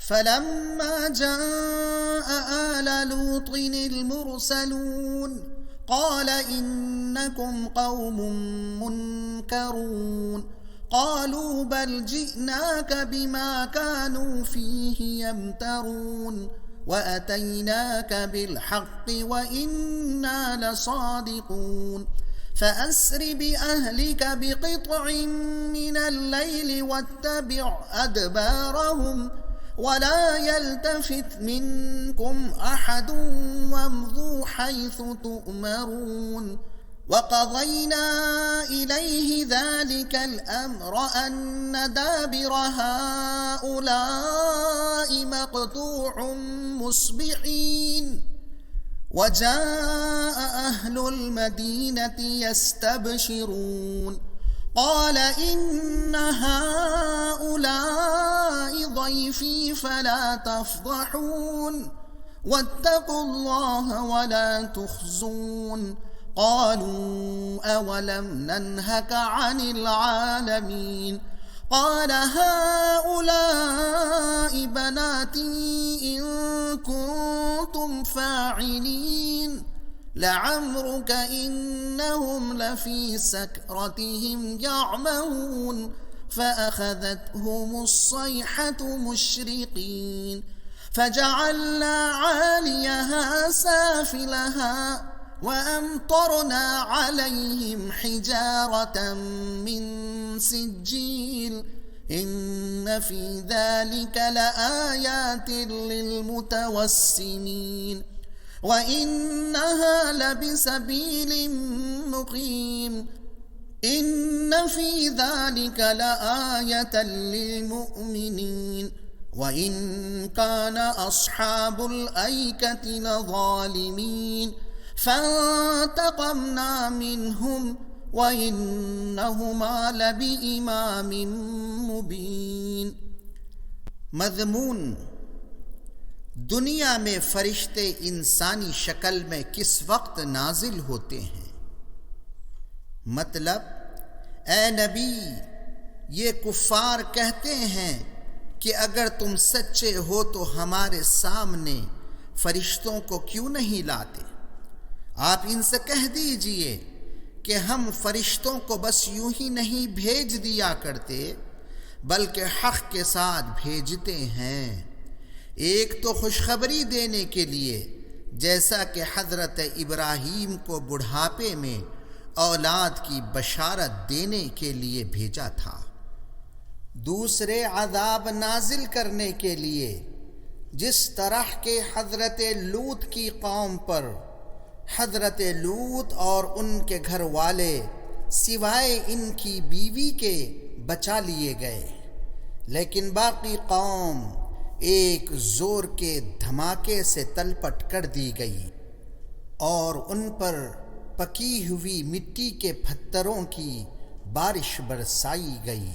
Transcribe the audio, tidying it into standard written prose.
فلما جاء آل لوط المرسلون قال إنكم قوم منكرون قالوا بل جئناك بما كانوا فيه يمترون وأتيناك بالحق وإنا لصادقون فأسر بأهلك بقطع من الليل واتبع أدبارهم ولا يلتفت منكم أحد وامضوا حيث تؤمرون وقضينا إليه ذلك الأمر أن دابر هؤلاء مقطوع مصبحين وجاء أهل المدينة يستبشرون قال إن هؤلاء ضيفي فلا تفضحون واتقوا الله ولا تخزون قالوا أولم ننهك عن العالمين قال هؤلاء بناتي إن كنتم فاعلين لعمرك إنهم لفي سكرتهم يعمهون فأخذتهم الصيحة مشرقين فجعلنا عاليها سافلها وأمطرنا عليهم حجارة من سجيل إن في ذلك لآيات للمتوسمين وإنها لبسبيل مقيم إن في ذلك لآية للمؤمنين وإن كان أصحاب الأيكة لظالمين فانتقمنا منهم وإنهما لبإمام مبين। मज़मून, दुनिया में फरिश्ते इंसानी शक्ल में किस वक्त नाजिल होते हैं। मतलब, ए नबी, ये कुफ़ार कहते हैं कि अगर तुम सच्चे हो तो हमारे सामने फरिश्तों को क्यों नहीं लाते। आप इनसे कह दीजिए कि हम फरिश्तों को बस यूं ही नहीं भेज दिया करते, बल्कि हक़ के साथ भेजते हैं। एक तो खुशखबरी देने के लिए, जैसा कि हज़रत इब्राहीम को बुढ़ापे में औलाद की बशारत देने के लिए भेजा था। दूसरे अज़ाब नाजिल करने के लिए, जिस तरह के हज़रत लूत की कौम पर हज़रत लूत और उनके घर वाले सिवाय इनकी बीवी के बचा लिए गए, लेकिन बाकी कौम एक ज़ोर के धमाके से तलपट कर दी गई और उन पर पकी हुई मिट्टी के पत्थरों की बारिश बरसाई गई।